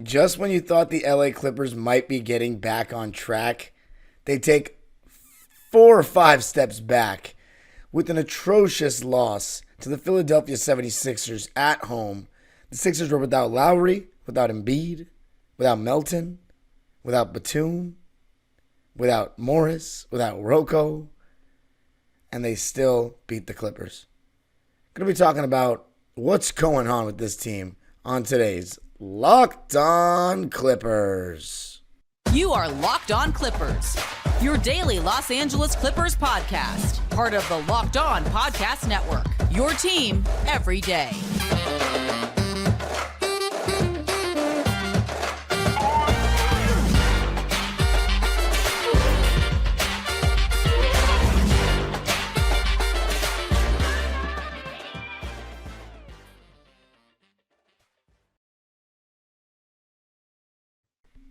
Just when you thought the LA Clippers might be getting back on track, they take 4 or 5 steps back with an atrocious loss to the Philadelphia 76ers at home. The Sixers were without Lowry, without Embiid, without Melton, without Batum, without Morris, without Rocco, and they still beat the Clippers. Going to be talking about what's going on with this team on today's Locked On Clippers. You are Locked On Clippers, your daily Los Angeles Clippers podcast, part of the Locked On Podcast Network, your team every day.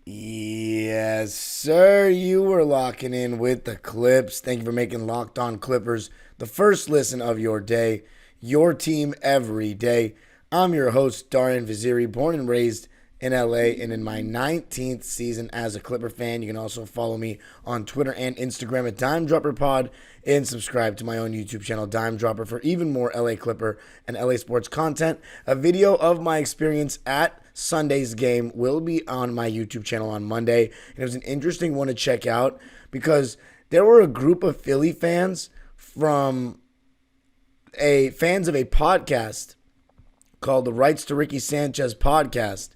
Yes, sir. You were locking in with the Clips. Thank you for making Locked On Clippers the first listen of your day, your team every day. I'm your host, Darian Vaziri, born and raised in LA and in my 19th season as a Clipper fan. You can also follow me on Twitter and Instagram at DimeDropperPod and subscribe to my own YouTube channel, Dime Dropper, for even more LA Clipper and LA sports content. A video of my experience at Sunday's game will be on my YouTube channel on Monday. And it was an interesting one to check out because there were a group of Philly fans from fans of a podcast called the Rights to Ricky Sanchez podcast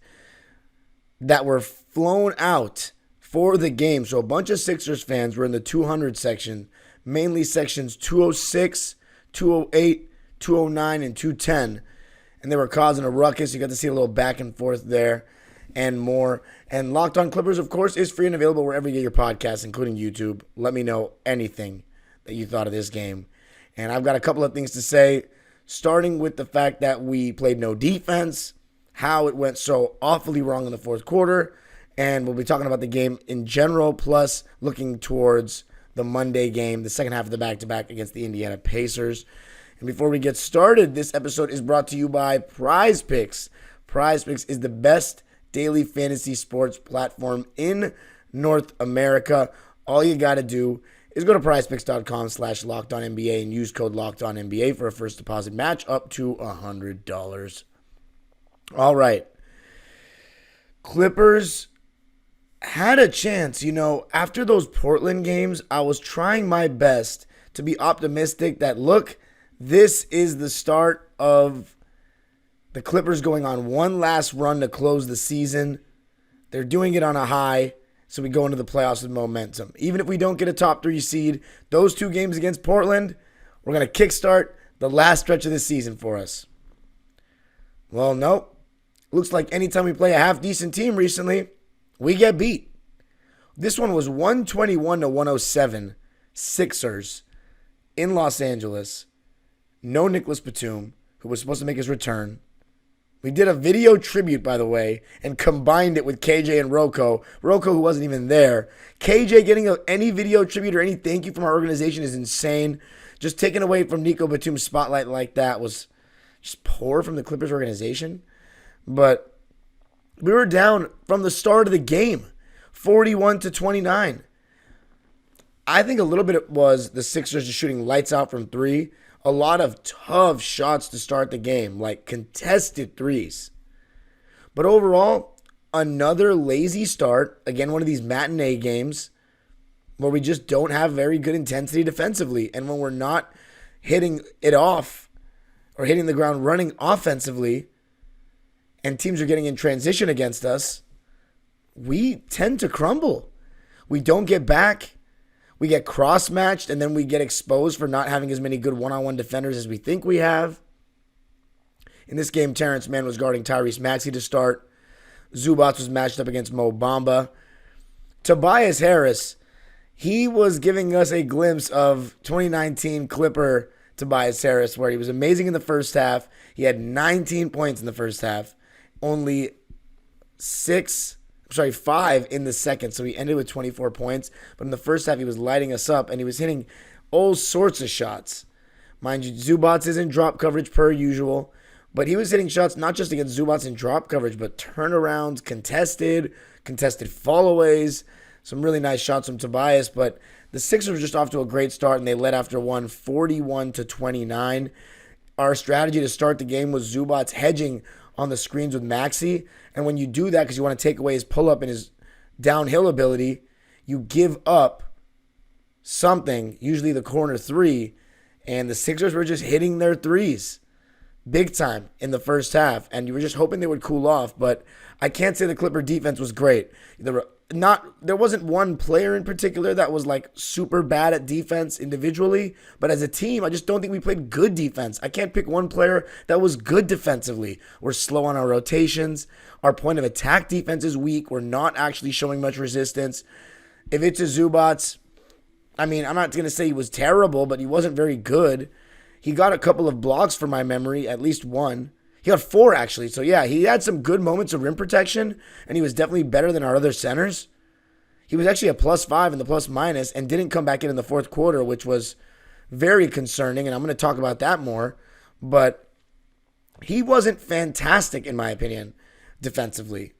that were flown out for the game. So a bunch of Sixers fans were in the 200 section, mainly sections 206, 208, 209, and 210. And they were causing a ruckus. You got to see a little back and forth there and more. And Locked On Clippers, of course, is free and available wherever you get your podcasts, including YouTube. Let me know anything that you thought of this game. And I've got a couple of things to say, starting with the fact that we played no defense, how it went so awfully wrong in the fourth quarter, and we'll be talking about the game in general, plus looking towards the Monday game, the second half of the back-to-back against the Indiana Pacers. And before we get started, this episode is brought to you by Prize Picks. Prize Picks is the best daily fantasy sports platform in North America. All you got to do is go to prizepicks.com/LockedOnNBA and use code LockedOnNBA for a first deposit match up to $100. All right. Clippers had a chance. After those Portland games, I was trying my best to be optimistic that, look, this is the start of the Clippers going on one last run to close the season. They're doing it on a high, so we go into the playoffs with momentum. Even if we don't get a top 3 seed, those 2 games against Portland, we're going to kickstart the last stretch of the season for us. Well, nope. Looks like anytime we play a half-decent team recently, we get beat. This one was 121-107 Sixers in Los Angeles. No Nicholas Batum, who was supposed to make his return. We did a video tribute, by the way, and combined it with KJ and Rocco. Rocco, who wasn't even there. KJ getting any video tribute or any thank you from our organization is insane. Just taking away from Nico Batum's spotlight like that was just poor from the Clippers organization. But we were down from the start of the game, 41-29. I think a little bit it was the Sixers just shooting lights out from 3. A lot of tough shots to start the game, like contested threes. But overall, another lazy start. Again, one of these matinee games where we just don't have very good intensity defensively. And when we're not hitting it off or hitting the ground running offensively, and teams are getting in transition against us, we tend to crumble. We don't get back. We get cross-matched, and then we get exposed for not having as many good one-on-one defenders as we think we have. In this game, Terrence Mann was guarding Tyrese Maxey to start. Zubac was matched up against Mo Bamba. Tobias Harris, he was giving us a glimpse of 2019 Clipper Tobias Harris, where he was amazing in the first half. He had 19 points in the first half, only 5 in the second, so he ended with 24 points. But in the first half, he was lighting us up, and he was hitting all sorts of shots. Mind you, Zubac is in drop coverage per usual, But he was hitting shots not just against Zubats in drop coverage, but turnarounds, contested fallaways, some really nice shots from Tobias. But the Sixers were just off to a great start, and they led after one, 41-29. Our strategy to start the game was Zubats hedging on the screens with Maxey. And when you do that, because you want to take away his pull-up and his downhill ability, you give up something, usually the corner three, and the Sixers were just hitting their threes big time in the first half, and you were just hoping they would cool off. But I can't say the Clipper defense was great. There wasn't one player in particular that was like super bad at defense individually, but as a team, I just don't think we played good defense. I can't pick one player that was good defensively. We're slow on our rotations. Our point of attack defense is weak. We're not actually showing much resistance. If it's a Zubats, I mean, I'm not going to say he was terrible, but he wasn't very good. He got a couple of blocks from my memory, at least one. He got 4, actually. So, yeah, he had some good moments of rim protection, and he was definitely better than our other centers. He was actually a +5 in the plus-minus and didn't come back in the fourth quarter, which was very concerning, and I'm going to talk about that more. But he wasn't fantastic, in my opinion, defensively.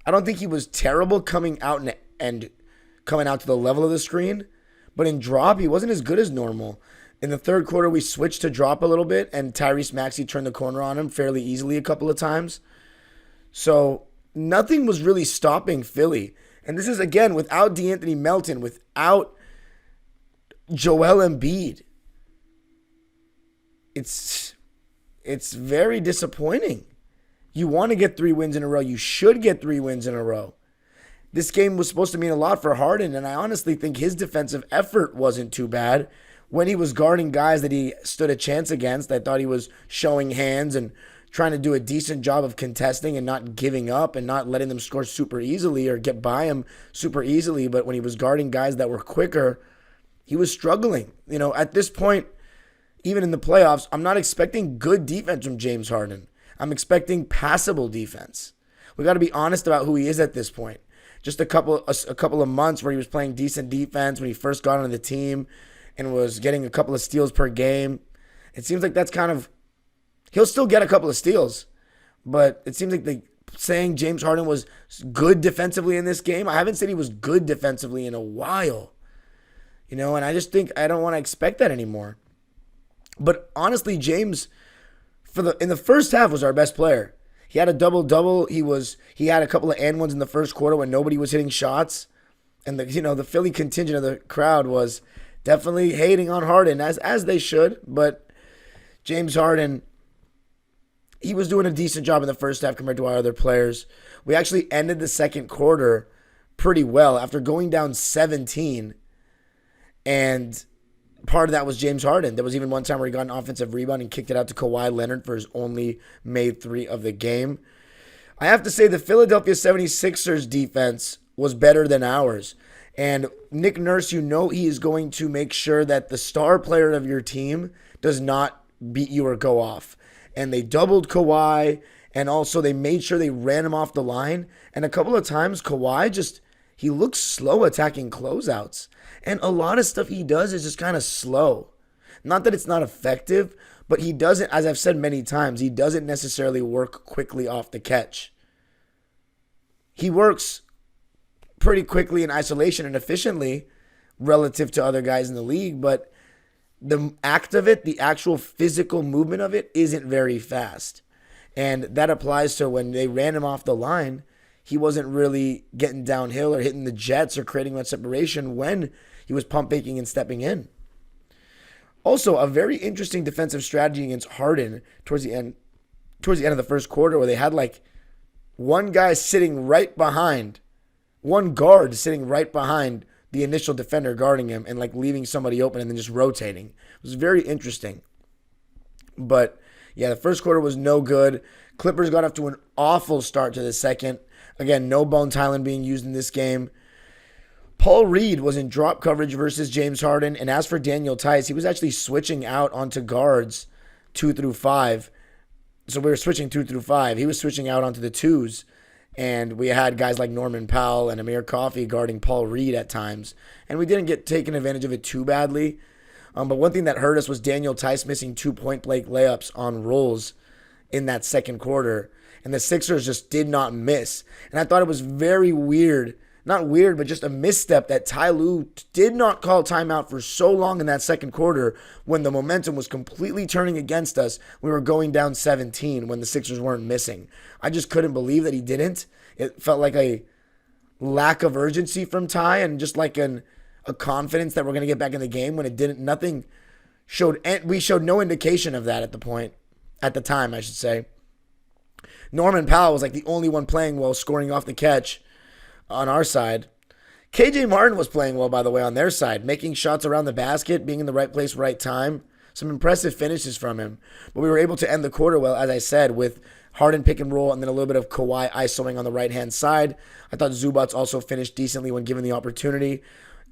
I don't think he was terrible coming out and coming out to the level of the screen, but in drop, he wasn't as good as normal. In the third quarter, we switched to drop a little bit, and Tyrese Maxey turned the corner on him fairly easily a couple of times. So nothing was really stopping Philly. And this is, again, without DeAnthony Melton, without Joel Embiid. It's very disappointing. You want to get 3 wins in a row. You should get 3 wins in a row. This game was supposed to mean a lot for Harden, and I honestly think his defensive effort wasn't too bad. When he was guarding guys that he stood a chance against, I thought he was showing hands and trying to do a decent job of contesting and not giving up and not letting them score super easily or get by him super easily. But when he was guarding guys that were quicker, he was struggling. You know, at this point, even in the playoffs, I'm not expecting good defense from James Harden. I'm expecting passable defense. We got to be honest about who he is at this point. Just a couple of months where he was playing decent defense when he first got on the team and was getting a couple of steals per game. It seems like that's kind of, he'll still get a couple of steals, but it seems like saying James Harden was good defensively in this game, I haven't said he was good defensively in a while. You know, and I just think I don't want to expect that anymore. But honestly, James, in the first half, was our best player. He had a double-double. He had a couple of and ones in the first quarter when nobody was hitting shots. And the Philly contingent of the crowd was definitely hating on Harden, as they should. But James Harden, he was doing a decent job in the first half compared to our other players. We actually ended the second quarter pretty well after going down 17. And part of that was James Harden. There was even one time where he got an offensive rebound and kicked it out to Kawhi Leonard for his only made 3 of the game. I have to say the Philadelphia 76ers defense was better than ours. And Nick Nurse, he is going to make sure that the star player of your team does not beat you or go off. And they doubled Kawhi, and also they made sure they ran him off the line. And a couple of times, Kawhi he looks slow attacking closeouts. And a lot of stuff he does is just kind of slow. Not that it's not effective, but he doesn't, as I've said many times, he doesn't necessarily work quickly off the catch. He works pretty quickly in isolation and efficiently relative to other guys in the league, but the act of it, the actual physical movement of it, isn't very fast. And that applies to when they ran him off the line. He wasn't really getting downhill or hitting the jets or creating much separation when he was pump faking and stepping in. Also, a very interesting defensive strategy against Harden towards the end of the first quarter, where they had like one guard sitting right behind the initial defender guarding him and like leaving somebody open and then just rotating. It was very interesting. But yeah, the first quarter was no good. Clippers got off to an awful start to the second. Again, no Bones Highland being used in this game. Paul Reed was in drop coverage versus James Harden. And as for Daniel Tice, he was actually switching out onto guards 2 through 5. So we were switching 2 through 5. He was switching out onto the 2s. And we had guys like Norman Powell and Amir Coffey guarding Paul Reed at times. And we didn't get taken advantage of it too badly. But one thing that hurt us was Daniel Tice missing 2 point-blank layups on rolls in that second quarter, and the Sixers just did not miss. And I thought it was very weird, not weird, but just a misstep that Ty Lue did not call timeout for so long in that second quarter when the momentum was completely turning against us. We were going down 17 when the Sixers weren't missing. I just couldn't believe that he didn't. It felt like a lack of urgency from Ty and just like a confidence that we're going to get back in the game when it didn't. Nothing showed, and we showed no indication of that at the time, I should say. Norman Powell was like the only one playing well, scoring off the catch on our side. KJ Martin was playing well, by the way, on their side, making shots around the basket, being in the right place, right time. Some impressive finishes from him. But we were able to end the quarter well, as I said, with Harden pick and roll and then a little bit of Kawhi isoing on the right-hand side. I thought Zubats also finished decently when given the opportunity.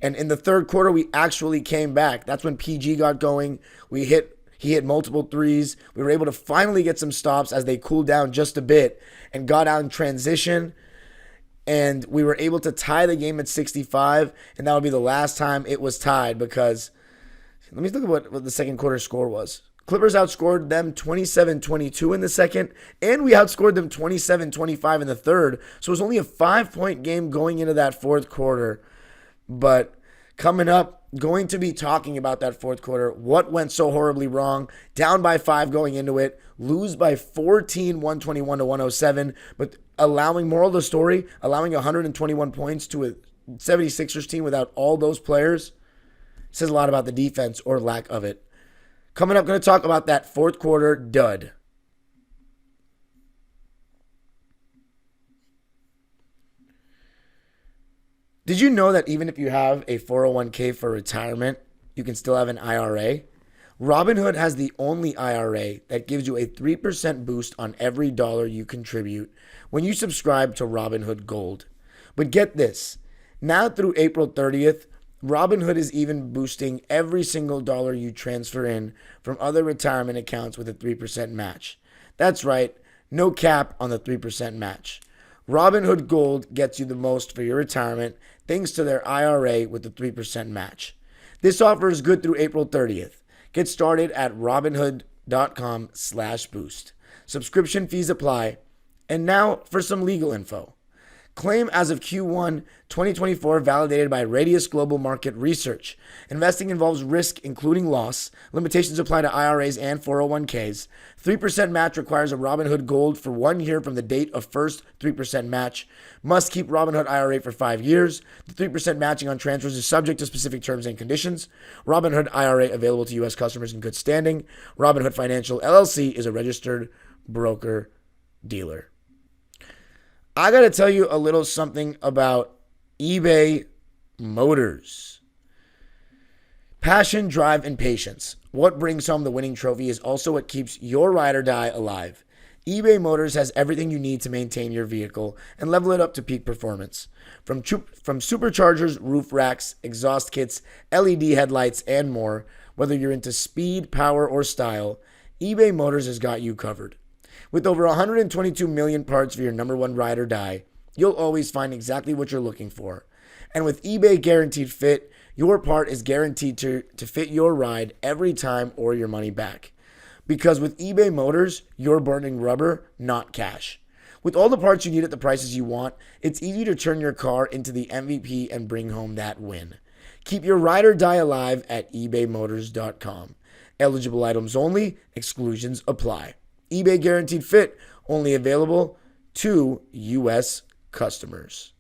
And in the third quarter, we actually came back. That's when PG got going. He hit multiple threes. We were able to finally get some stops as they cooled down just a bit and got out in transition. And we were able to tie the game at 65, and that would be the last time it was tied because let me look at what the second quarter score was. Clippers outscored them 27-22 in the second, and we outscored them 27-25 in the third. So it was only a 5-point game going into that fourth quarter. But coming up, going to be talking about that fourth quarter, what went so horribly wrong, down by 5 going into it, lose by 14, 121-107, but moral of the story, allowing 121 points to a 76ers team without all those players says a lot about the defense or lack of it. Coming up, going to talk about that fourth quarter dud. Did you know that even if you have a 401k for retirement, you can still have an IRA? Robinhood has the only IRA that gives you a 3% boost on every dollar you contribute when you subscribe to Robinhood Gold. But get this, now through April 30th, Robinhood is even boosting every single dollar you transfer in from other retirement accounts with a 3% match. That's right, no cap on the 3% match. Robinhood Gold gets you the most for your retirement thanks to their IRA with the 3% match. This offer is good through April 30th. Get started at robinhood.com/boost. Subscription fees apply. And now for some legal info. Claim as of Q1 2024 validated by Radius Global Market Research. Investing involves risk, including loss. Limitations apply to IRAs and 401ks. 3% match requires a Robinhood Gold for 1 year from the date of first 3% match. Must keep Robinhood IRA for 5 years. The 3% matching on transfers is subject to specific terms and conditions. Robinhood IRA available to U.S. customers in good standing. Robinhood Financial LLC is a registered broker-dealer. I got to tell you a little something about eBay Motors. Passion, drive, and patience. What brings home the winning trophy is also what keeps your ride or die alive. eBay Motors has everything you need to maintain your vehicle and level it up to peak performance. From superchargers, roof racks, exhaust kits, LED headlights, and more, whether you're into speed, power, or style, eBay Motors has got you covered. With over 122 million parts for your number one ride or die, you'll always find exactly what you're looking for. And with eBay Guaranteed Fit, your part is guaranteed to fit your ride every time or your money back. Because with eBay Motors, you're burning rubber, not cash. With all the parts you need at the prices you want, it's easy to turn your car into the MVP and bring home that win. Keep your ride or die alive at ebaymotors.com. Eligible items only, exclusions apply. eBay Guaranteed Fit, only available to U.S. customers.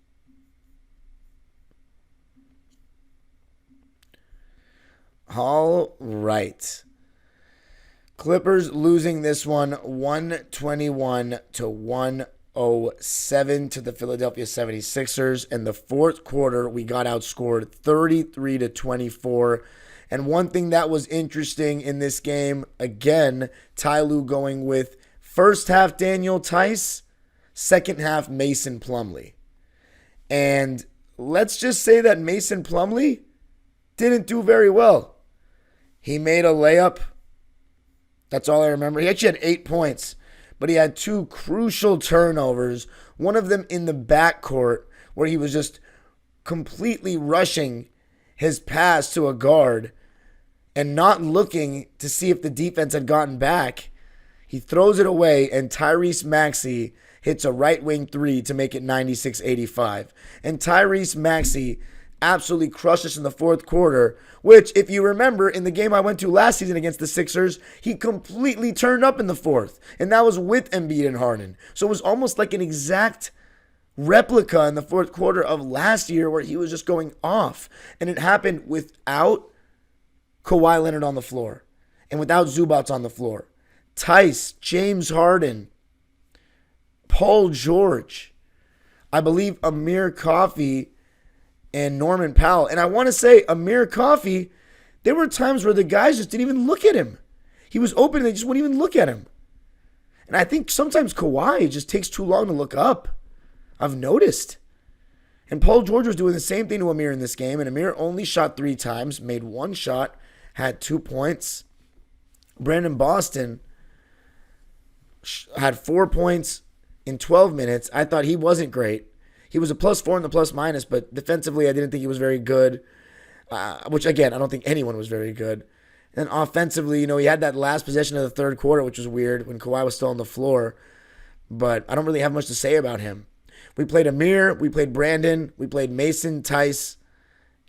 All right. Clippers losing this one 121-107 to the Philadelphia 76ers. In the fourth quarter, we got outscored 33-24. And one thing that was interesting in this game, again, Ty Lue going with first half Daniel Tice, second half Mason Plumlee. And let's just say that Mason Plumlee didn't do very well. He made a layup. That's all I remember. He actually had 8 points, but he had 2 crucial turnovers, one of them in the backcourt where he was just completely rushing his pass to a guard and not looking to see if the defense had gotten back. He throws it away, and Tyrese Maxey hits a right wing three to make it 96-85. And Tyrese Maxey absolutely crushed us in the fourth quarter, which, if you remember, in the game I went to last season against the Sixers, he completely turned up in the fourth. And that was with Embiid and Harden. So it was almost like an exact replica in the fourth quarter of last year where he was just going off. And it happened without Kawhi Leonard on the floor and without Zubac on the floor. Tice, James Harden, Paul George, I believe Amir Coffey, and Norman Powell. And I want to say Amir Coffey, there were times where the guys just didn't even look at him. He was open and they just wouldn't even look at him. And I think sometimes Kawhi just takes too long to look up. I've noticed. And Paul George was doing the same thing to Amir in this game. And Amir only shot 3 times, made 1 shot, had 2 points. Brandon Boston had 4 points in 12 minutes. I thought he wasn't great. He was a +4 in the plus minus, but defensively I didn't think he was very good, which, again, I don't think anyone was very good. And offensively, he had that last possession of the third quarter, which was weird when Kawhi was still on the floor. But I don't really have much to say about him. We played Amir, we played Brandon, we played Mason, Tice,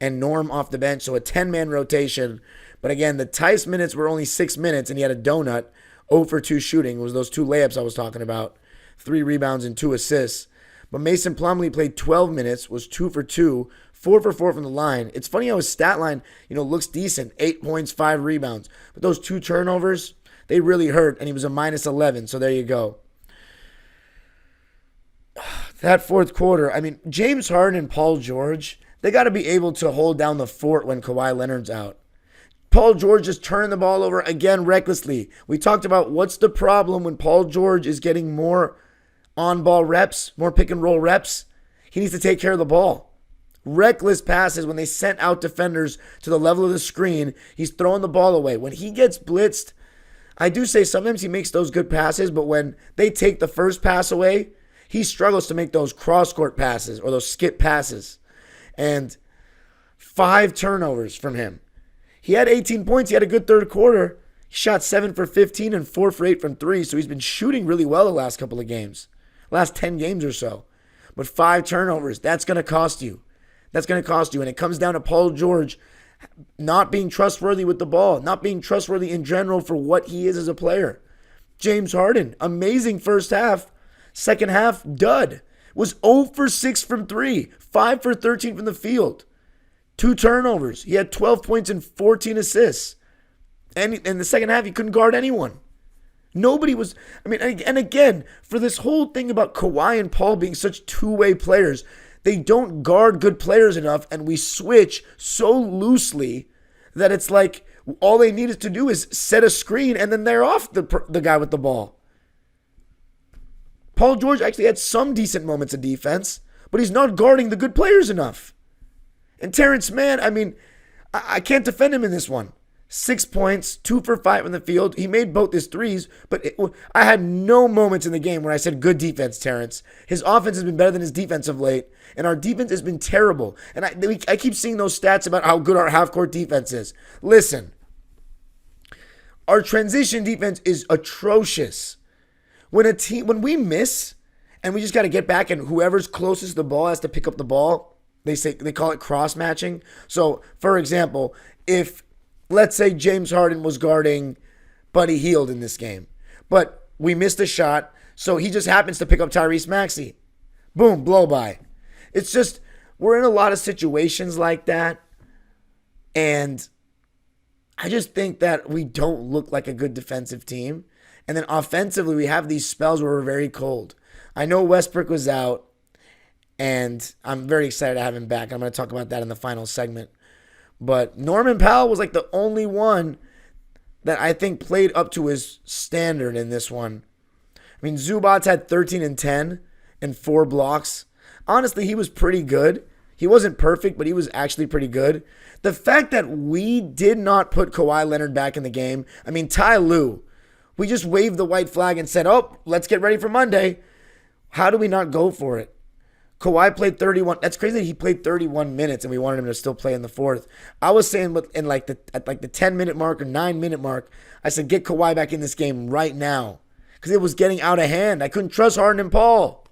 and Norm off the bench, so a 10-man rotation. But again, the Tice minutes were only 6 minutes, and he had a donut, 0 for 2 shooting. It was those 2 layups I was talking about, 3 rebounds and 2 assists. But Mason Plumlee played 12 minutes, was 2 for 2, 4 for 4 from the line. It's funny how his stat line, looks decent, 8 points, 5 rebounds. But those 2 turnovers, they really hurt, and he was a -11, so there you go. That fourth quarter, James Harden and Paul George, they got to be able to hold down the fort when Kawhi Leonard's out. Paul George just turning the ball over again recklessly. We talked about what's the problem when Paul George is getting more on-ball reps, more pick-and-roll reps. He needs to take care of the ball. Reckless passes when they sent out defenders to the level of the screen. He's throwing the ball away. When he gets blitzed, I do say sometimes he makes those good passes, but when they take the first pass away, he struggles to make those cross-court passes or those skip passes. And 5 turnovers from him. He had 18 points. He had a good third quarter. He shot 7 for 15 and 4 for 8 from 3, so he's been shooting really well the last couple of games. Last 10 games or so. But 5 turnovers, that's going to cost you. That's going to cost you. And it comes down to Paul George not being trustworthy with the ball, not being trustworthy in general for what he is as a player. James Harden, amazing first half. Second half, dud. Was 0 for 6 from 3, 5 for 13 from the field. 2 turnovers. He had 12 points and 14 assists. And in the second half, he couldn't guard anyone. Nobody was, and again, for this whole thing about Kawhi and Paul being such two-way players, they don't guard good players enough, and we switch so loosely that it's like all they needed to do is set a screen, and then they're off the guy with the ball. Paul George actually had some decent moments of defense, but he's not guarding the good players enough. And Terrence Mann, I can't defend him in this one. 6 points, 2 for 5 in the field. He made both his threes, but I had no moments in the game where I said, good defense, Terrence. His offense has been better than his defense of late, and our defense has been terrible. And I keep seeing those stats about how good our half-court defense is. Listen, our transition defense is atrocious. When we miss, and we just got to get back, and whoever's closest to the ball has to pick up the ball, they call it cross-matching. So, for example, if let's say James Harden was guarding Buddy Hield in this game, but we missed a shot, so he just happens to pick up Tyrese Maxey. Boom, blow by. It's just, we're in a lot of situations like that, and I just think that we don't look like a good defensive team. And then offensively, we have these spells where we're very cold. I know Westbrook was out, and I'm very excited to have him back. I'm going to talk about that in the final segment. But Norman Powell was like the only one that I think played up to his standard in this one. Zubac had 13 and 10 and 4 blocks. Honestly, he was pretty good. He wasn't perfect, but he was actually pretty good. The fact that we did not put Kawhi Leonard back in the game, Ty Lue, we just waved the white flag and said, oh, let's get ready for Monday. How do we not go for it? Kawhi played 31. That's crazy that he played 31 minutes and we wanted him to still play in the fourth. I was saying at the 10-minute mark or 9-minute mark, I said, get Kawhi back in this game right now. because it was getting out of hand. I couldn't trust Harden and Paul.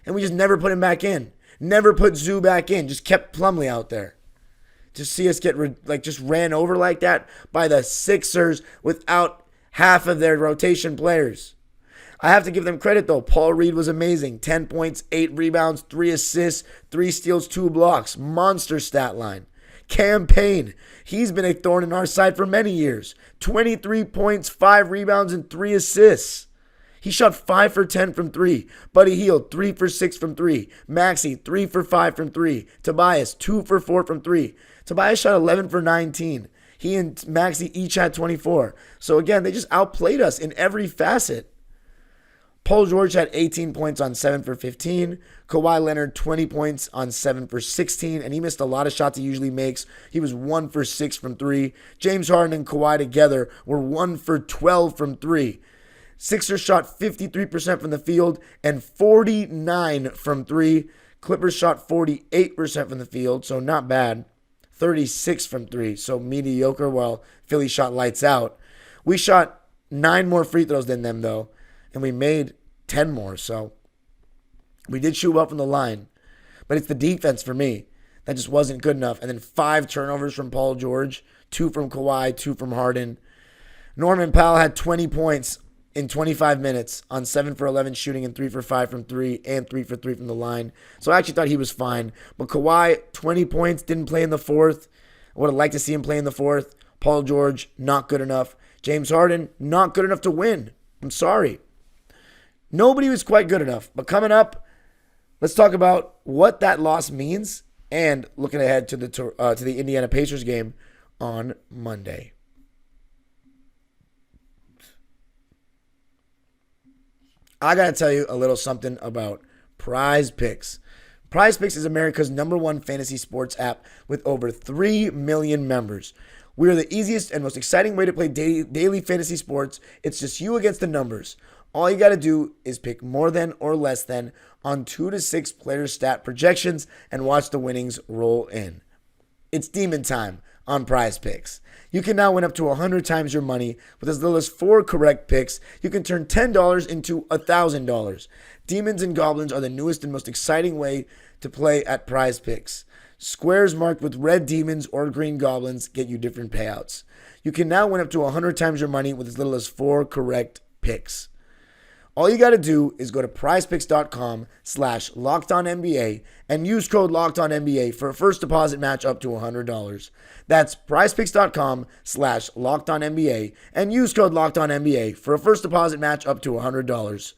And we just never put him back in. Never put Zoo back in. Just kept Plumlee out there. To see us get just ran over like that by the Sixers without half of their rotation players. I have to give them credit, though. Paul Reed was amazing. 10 points, 8 rebounds, 3 assists, 3 steals, 2 blocks. Monster stat line. Cam Payne, he's been a thorn in our side for many years. 23 points, 5 rebounds, and 3 assists. He shot 5 for 10 from 3. Buddy Hield, 3 for 6 from 3. Maxey, 3 for 5 from 3. Tobias, 2 for 4 from 3. Tobias shot 11 for 19. He and Maxey each had 24. So again, they just outplayed us in every facet. Paul George had 18 points on 7 for 15. Kawhi Leonard, 20 points on 7 for 16. And he missed a lot of shots he usually makes. He was 1 for 6 from 3. James Harden and Kawhi together were 1 for 12 from 3. Sixers shot 53% from the field and 49 from 3. Clippers shot 48% from the field, so not bad. 36 from 3, so mediocre, while Philly shot lights out. We shot 9 more free throws than them, though, and we made 10 more, so we did shoot well from the line. But it's the defense for me that just wasn't good enough. And then 5 turnovers from Paul George, 2 from Kawhi, 2 from Harden. Norman Powell had 20 points in 25 minutes on 7 for 11 shooting and 3 for 5 from 3 and 3 for 3 from the line. So I actually thought he was fine. But Kawhi, 20 points, didn't play in the fourth. I would have liked to see him play in the fourth. Paul George, not good enough. James Harden, not good enough to win. I'm sorry. Nobody was quite good enough. But coming up, let's talk about what that loss means and looking ahead to the Indiana Pacers game on Monday. I got to tell you a little something about Prize Picks. Prize Picks is America's #1 fantasy sports app with over 3 million members. We are the easiest and most exciting way to play daily fantasy sports. It's just you against the numbers. All you got to do is pick more than or less than on 2 to 6 player stat projections and watch the winnings roll in. It's demon time on Prize Picks. You can now win up to 100 times your money with as little as 4 correct picks. You can turn $10 into $1,000. Demons and Goblins are the newest and most exciting way to play at Prize Picks. Squares marked with red demons or green goblins get you different payouts. You can now win up to 100 times your money with as little as 4 correct picks. All you got to do is go to prizepicks.com/LockedOnNBA and use code LockedOnNBA for a first deposit match up to $100. That's prizepicks.com/LockedOnNBA and use code LockedOnNBA for a first deposit match up to $100.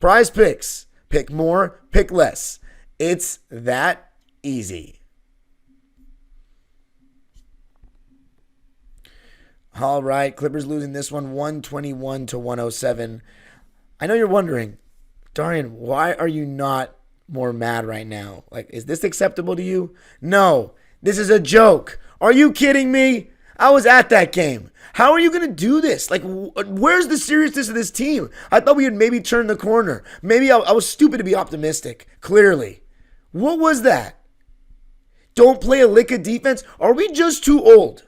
Prize Picks. Pick more, pick less. It's that easy. All right, Clippers losing this one 121-107. I know you're wondering, Darian, why are you not more mad right now? Like, is this acceptable to you? No, this is a joke. Are you kidding me? I was at that game. How are you going to do this? Like, where's the seriousness of this team? I thought we had maybe turned the corner. Maybe I was stupid to be optimistic, clearly. What was that? Don't play a lick of defense? Are we just too old?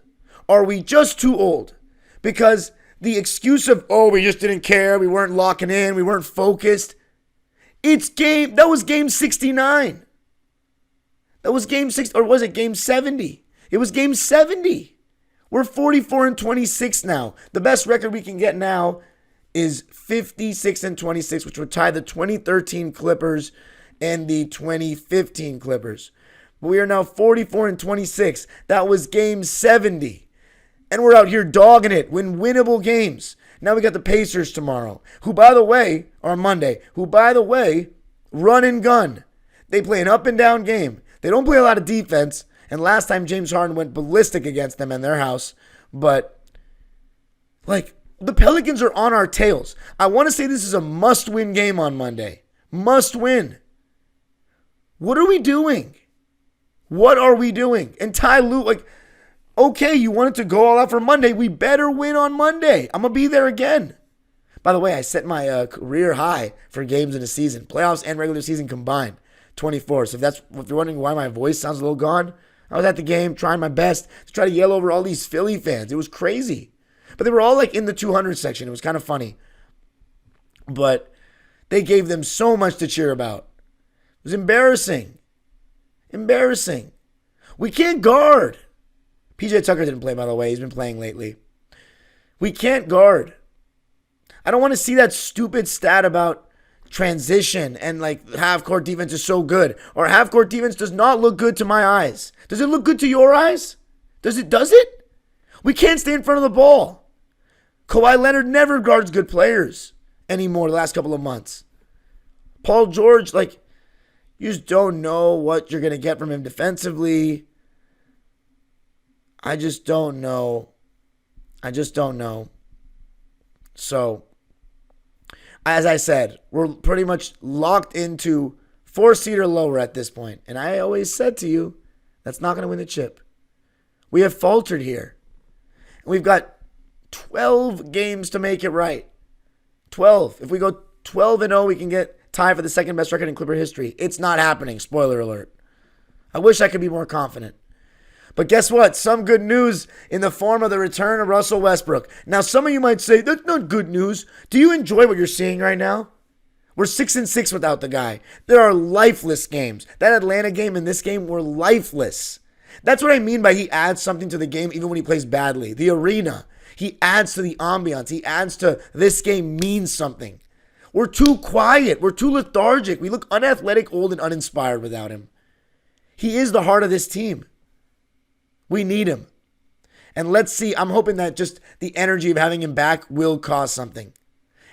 Are we just too old? Because the excuse of, we just didn't care, we weren't locking in, we weren't focused. That was game 69. That was game 6, or was it game 70? It was game 70. We're 44-26 now. The best record we can get now is 56-26, which would tie the 2013 Clippers and the 2015 Clippers. But we are now 44-26. That was game 70. And we're out here dogging it, win winnable games. Now we got the Pacers tomorrow, or Monday, who, by the way, run and gun. They play an up and down game. They don't play a lot of defense. And last time James Harden went ballistic against them in their house. But, the Pelicans are on our tails. I want to say this is a must-win game on Monday. Must win. What are we doing? What are we doing? And Ty Lue, okay, you wanted to go all out for Monday. We better win on Monday. I'm going to be there again. By the way, I set my career high for games in a season. Playoffs and regular season combined. 24. So if you're wondering why my voice sounds a little gone, I was at the game trying my best to try to yell over all these Philly fans. It was crazy. But they were all in the 200 section. It was kind of funny. But they gave them so much to cheer about. It was embarrassing. Embarrassing. We can't guard. PJ Tucker didn't play, by the way. He's been playing lately. We can't guard. I don't want to see that stupid stat about transition and like half-court defense is so good. Or half-court defense does not look good to my eyes. Does it look good to your eyes? Does it? We can't stay in front of the ball. Kawhi Leonard never guards good players anymore the last couple of months. Paul George, like, you just don't know what you're going to get from him defensively. I just don't know. So, as I said, we're pretty much locked into 4-seed or lower at this point. And I always said to you, that's not going to win the chip. We have faltered here. And we've got 12 games to make it right. 12. If we go 12-0, we can get tied for the second best record in Clipper history. It's not happening. Spoiler alert. I wish I could be more confident. But guess what? Some good news in the form of the return of Russell Westbrook. Now, some of you might say, that's not good news. Do you enjoy what you're seeing right now? We're 6-6 without the guy. There are lifeless games. That Atlanta game and this game were lifeless. That's what I mean by he adds something to the game even when he plays badly. The arena. He adds to the ambiance. He adds to this game means something. We're too quiet. We're too lethargic. We look unathletic, old, and uninspired without him. He is the heart of this team. We need him. And let's see. I'm hoping that just the energy of having him back will cause something.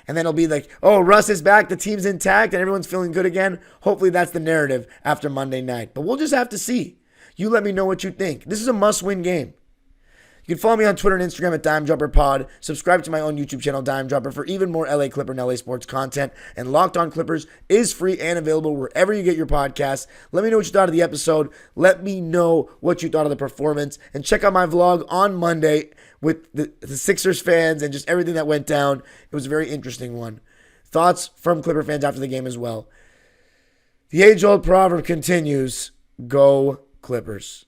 And then it'll be like, oh, Russ is back. The team's intact and everyone's feeling good again. Hopefully that's the narrative after Monday night. But we'll just have to see. You let me know what you think. This is a must-win game. You can follow me on Twitter and Instagram at DimeDropperPod. Subscribe to my own YouTube channel, Dime Dropper, for even more LA Clipper and LA sports content. And Locked On Clippers is free and available wherever you get your podcasts. Let me know what you thought of the episode. Let me know what you thought of the performance. And check out my vlog on Monday with the Sixers fans and just everything that went down. It was a very interesting one. Thoughts from Clipper fans after the game as well. The age-old proverb continues, go Clippers.